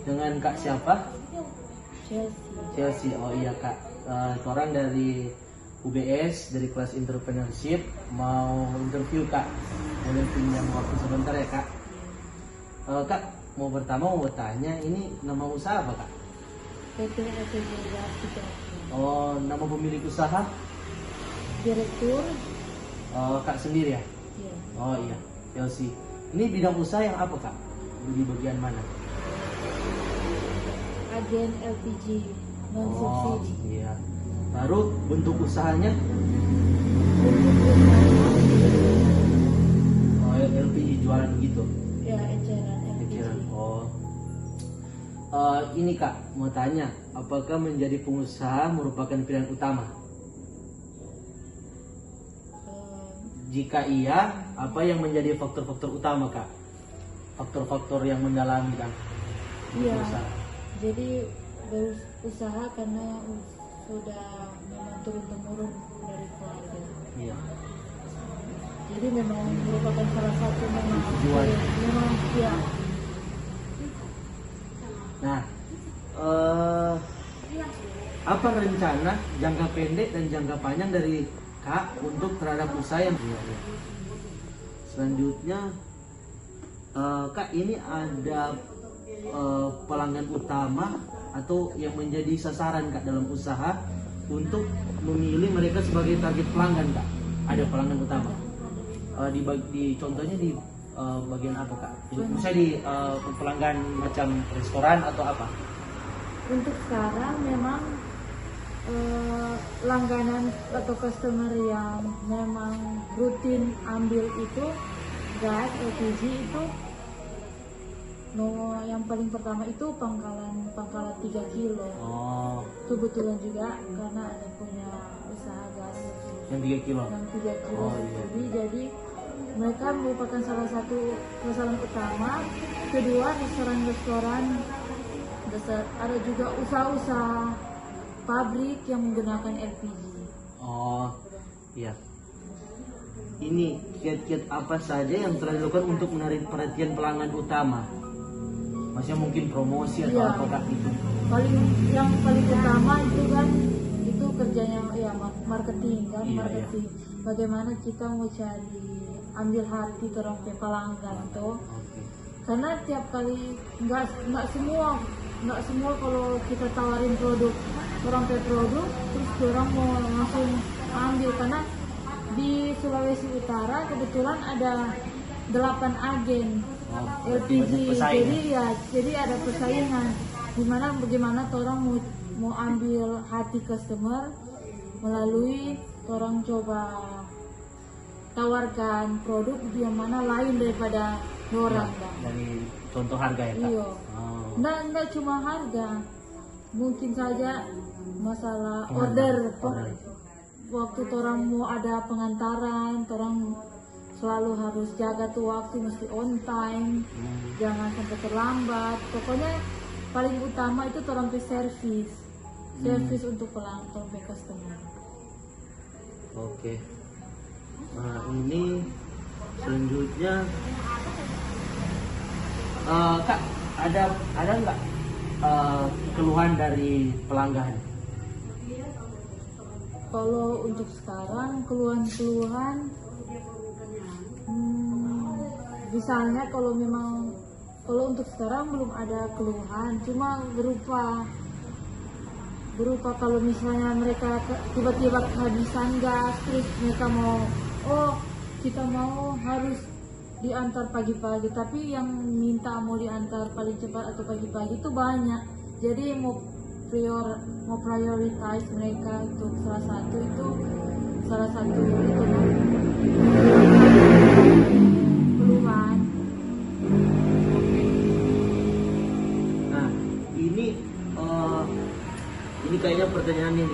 dengan Kak siapa? Chelsea. Chelsea. Oh iya Kak, orang dari UBS dari kelas entrepreneurship mau interview Kak. Boleh pinjam waktu sebentar ya Kak? Kak, pertama mau bertanya, ini nama usaha apa Kak? PT LPG Gartika. Oh, nama pemilik usaha? Direktur. Kak sendiri ya? Iya. Oh iya, Chelsea. Ini bidang usaha yang apa Kak? Di bagian mana? Agen LPG non Oh subsidi. iya. Baru bentuk usahanya? Oh LPG jualan gitu? Ya, eceran LPG. Pikiran. Oh. Ini Kak, mau tanya, apakah menjadi pengusaha merupakan pilihan utama? Jika iya, apa yang menjadi faktor-faktor utama Kak? Faktor-faktor yang mendalami kan? Iya. Usaha. Jadi berusaha karena sudah memang turun-temurun dari keluarga. Iya. Jadi memang merupakan salah satu memang Tujuan. memang ya. Nah, apa rencana jangka pendek dan jangka panjang dari Kak untuk terhadap usaha yang selanjutnya? Kak, ini ada pelanggan utama atau yang menjadi sasaran Kak dalam usaha untuk memilih mereka sebagai target pelanggan Kak? Ada pelanggan utama? Di contohnya di bagian apa Kak? Misalnya di pelanggan macam restoran atau apa? Untuk sekarang memang langganan atau customer yang memang rutin ambil itu gas LPG itu yang paling pertama itu pangkalan 3 kilo. Oh, Kebetulan juga karena ada punya usaha gas yang 3 kilo. yang 3 kilo Oh, iya. jadi mereka merupakan salah satu sasaran utama. Kedua, restoran-restoran, ada juga usaha-usaha pabrik yang menggunakan LPG. Oh, iya. Ini kiat-kiat apa saja yang telah dilakukan untuk menarik perhatian pelanggan utama? Maksudnya mungkin promosi atau Iya. apa Kak itu? Yang paling utama itu kan itu kerjanya ya marketing kan. Iya, Marketing. Bagaimana kita mau cari ambil hati orang pe pelanggan tuh. Oke. Karena tiap kali nggak semua kalau kita tawarin produk orang pe produk terus orang mau langsung ambil, karena di Sulawesi Utara kebetulan ada 8 agen LPG, jadi ada persaingan bagaimana orang mau ambil hati customer melalui orang coba tawarkan produk yang mana lain daripada orang Ya, dah. dari contoh harga ya Kak? Iya. Oh. Nggak cuma harga, mungkin saja masalah Order. waktu orang mau ada pengantaran, orang selalu harus jaga tuh waktu, mesti on time, jangan sampai terlambat. Pokoknya paling utama itu orang pe servis untuk pelanggan pe customer. Oke. Nah ini selanjutnya Kak, ada nggak keluhan dari pelanggan? Kalau untuk sekarang keluhan misalnya kalau untuk sekarang belum ada keluhan, cuma berupa kalau misalnya mereka tiba-tiba kehabisan gas, terus mereka kita mau harus diantar pagi-pagi, tapi yang minta mau diantar paling cepat atau pagi-pagi itu banyak, jadi mau prioritize mereka untuk salah satu itu keluhan. Nah ini kayaknya pertanyaan yang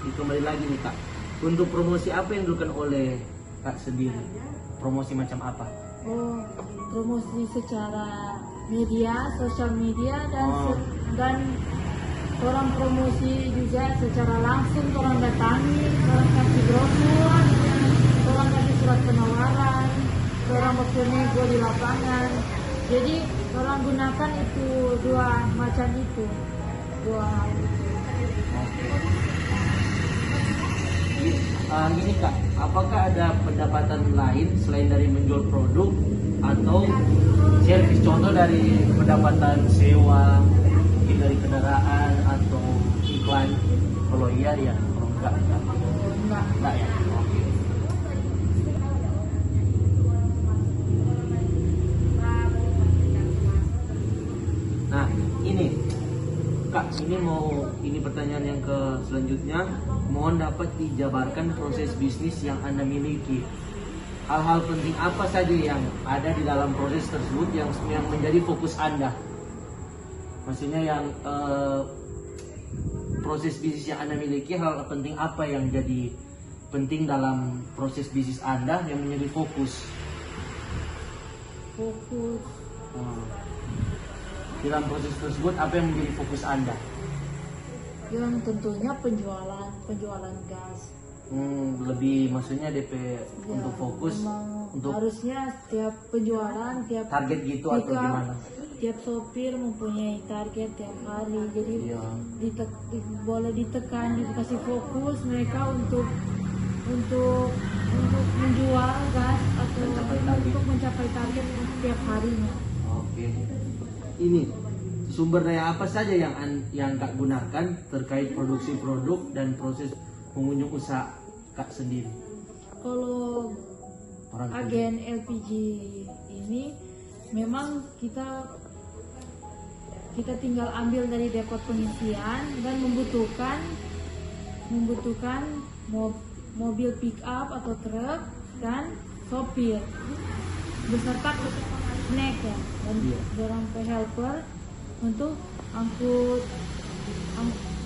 dikembali lagi nih Kak. Untuk promosi apa yang dilakukan oleh Kak sendiri? Promosi macam apa? Promosi secara media, sosial media dan orang promosi juga secara langsung, orang datangi, orang kasih brosur, orang kasih surat penawaran, orang bernego di lapangan. Jadi orang gunakan itu dua macam itu, dua hal itu. Gini Kak, apakah ada pendapatan lain selain dari menjual produk atau servis? Contoh dari pendapatan sewa, mungkin dari kendaraan atau iklan. Kalau iya ya, kalau enggak. Enggak ya. Oke. Nah, ini Kak, ini pertanyaan yang ke selanjutnya. Mohon dapat dijabarkan proses bisnis yang Anda miliki. Hal-hal penting apa saja yang ada di dalam proses tersebut yang menjadi fokus Anda? Maksudnya yang proses bisnis yang Anda miliki, hal penting apa yang jadi penting dalam proses bisnis Anda yang menjadi fokus? Fokus. Di dalam proses tersebut apa yang menjadi fokus Anda? Yang tentunya penjualan gas. Lebih maksudnya DP Ya, untuk fokus untuk harusnya setiap penjualan, tiap target gitu atau gimana? Tiap sopir mempunyai target tiap hari, jadi Iya. boleh ditekan, dikasih fokus mereka untuk menjual gas atau untuk mencapai target setiap harinya. Oke. Ini sumber daya apa saja yang Kak gunakan terkait produksi produk dan proses mengunjung usaha Kak sendiri? Kalau Orang agen LPG ini memang kita tinggal ambil dari depot pengisian dan membutuhkan mobil pick up atau truk dan sopir beserta snack ya, dan Iya. orang helper untuk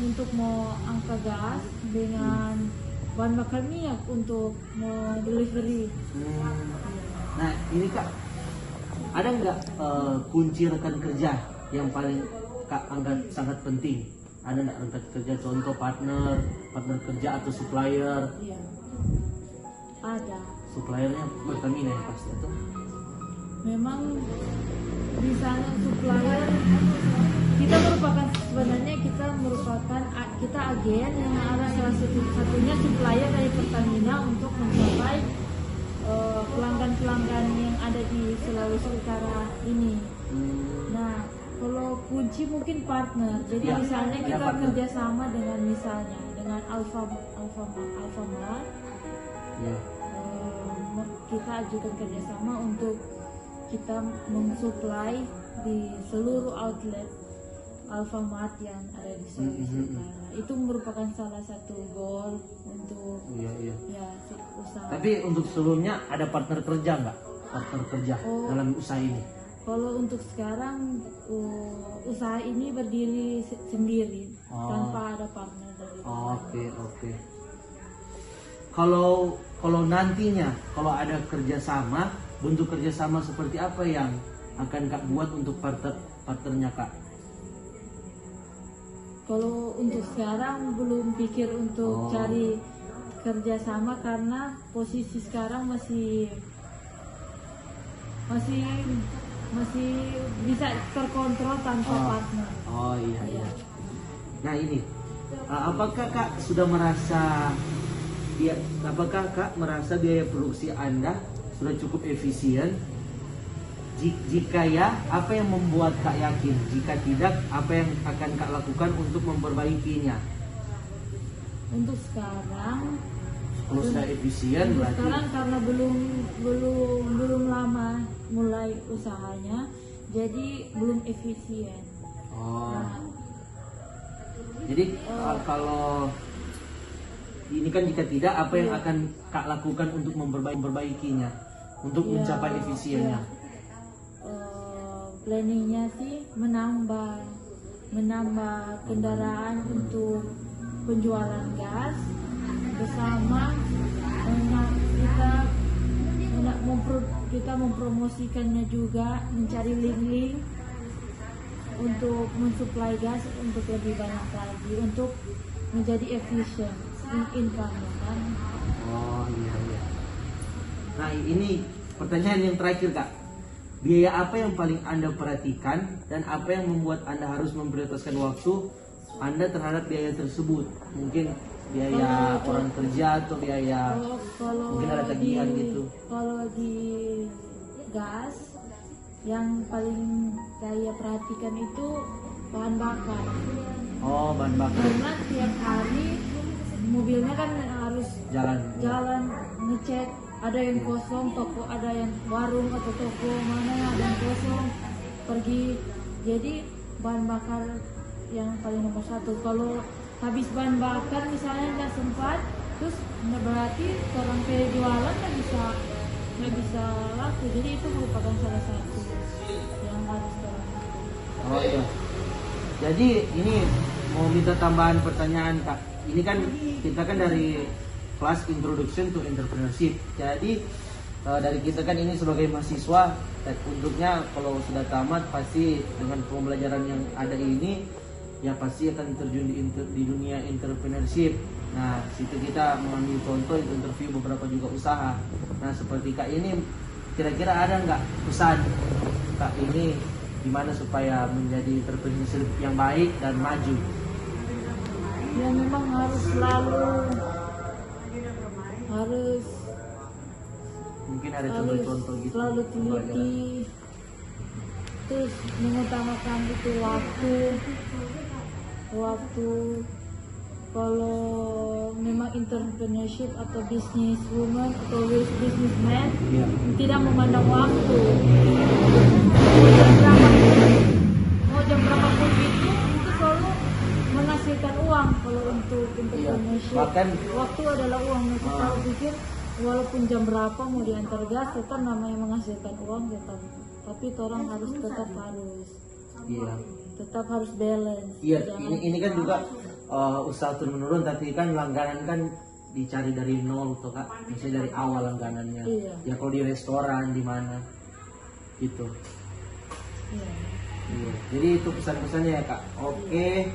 untuk mau angkat gas dengan bahan bakar minyak untuk mau delivery. Nah ini Kak, ada nggak kunci rekan kerja yang paling Kak anggap sangat penting? Ada nggak rekan kerja, contoh partner kerja atau supplier? Iya, ada. Suppliernya Pertamina ya pasti atau? Memang di sana supplier kita merupakan agen yang ada salah satunya supplier dari Pertamina untuk mencapai pelanggan-pelanggan yang ada di Sulawesi Utara ini. Nah, kalau kunci mungkin partner. Jadi Ya, misalnya ya, kita partner. kerjasama dengan Alfamart. Ya. Kita ajukan kerjasama untuk kita mensuplai di seluruh outlet Alfamart yang ada di Sulawesi Utara. Itu merupakan salah satu goal untuk Iya. ya usaha. Tapi untuk sebelumnya ada partner kerja nggak? Partner kerja Oh. dalam usaha ini? Kalau untuk sekarang usaha ini berdiri sendiri tanpa ada partner dari Oke. Kalau nantinya kalau ada kerjasama, bentuk kerjasama seperti apa yang akan Kak buat untuk partnernya Kak? Kalau untuk sekarang belum pikir untuk cari kerjasama karena posisi sekarang masih bisa terkontrol tanpa partner. Oh iya. Nah ini, apakah Kak merasa biaya produksi Anda sudah cukup efisien? Jika ya, apa yang membuat Kak yakin? Jika tidak, apa yang akan Kak lakukan untuk memperbaikinya? Untuk sekarang, Kalau sudah efisien berarti sekarang karena belum lama mulai usahanya, jadi belum efisien. Nah, jadi kalau ini kan jika tidak, apa yang akan Kak lakukan untuk memperbaikinya, untuk mencapai efisiennya? Planningnya sih menambah kendaraan untuk penjualan gas bersama kita mempromosikannya juga, mencari link-link untuk mensuplai gas untuk lebih banyak lagi untuk menjadi efisien income kan. Iya. Nah ini pertanyaan yang terakhir Kak. biaya apa yang paling Anda perhatikan dan apa yang membuat Anda harus memprioritaskan waktu Anda terhadap biaya tersebut? Mungkin biaya orang kerja atau biaya mungkin ada tagihan gitu. Kalau di gas yang paling saya perhatikan itu bahan bakar. Oh, bahan bakar. Karena tiap hari mobilnya kan harus Jalan. ngecek, ada yang kosong toko, ada yang warung atau toko mana yang ada yang kosong, pergi. Jadi bahan bakar yang paling nomor satu. Kalau habis bahan bakar misalnya nggak sempat, terus berarti orang jualan nggak bisa laku. Jadi itu merupakan salah satu yang harus orang. Oh iya. Jadi ini mau minta tambahan pertanyaan Kak. Ini kan kita kan dari kelas Introduction to Entrepreneurship. Jadi dari kita kan ini sebagai mahasiswa, untuknya kalau sudah tamat pasti dengan pembelajaran yang ada ini ya pasti akan terjun di dunia entrepreneurship. Nah, situ kita mengambil contoh interview beberapa juga usaha. Nah, seperti Kak ini kira-kira ada nggak pesan Kak ini gimana supaya menjadi entrepreneur yang baik dan maju? Ya memang harus Mungkin ada contoh-contoh gitu. Selalu teliti, terus mengutamakan itu waktu. Kalau memang entrepreneurship atau business woman atau businessman tidak memandang waktu. Mau jam berapapun itu selalu menghasilkan uang. Kalau untuk entrepreneurship, waktu adalah uang. Kita tahu pikir walaupun jam berapa mau diantar gas, tetap namanya menghasilkan uang tetap. Tapi orang harus tetap harus balance. Iya, ini kan juga usaha turun menurun, tapi kan langganan kan dicari dari nol tuh Kak, misalnya dari awal langganannya. Iya. Ya kalau di restoran di mana gitu. Iya. Iya. Jadi itu pesan-pesannya ya Kak. Oke,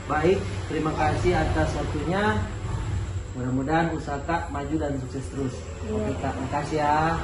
baik, terima kasih atas waktunya. Mudah-mudahan usaha Kak maju dan sukses terus. Oke Kak, makasih ya.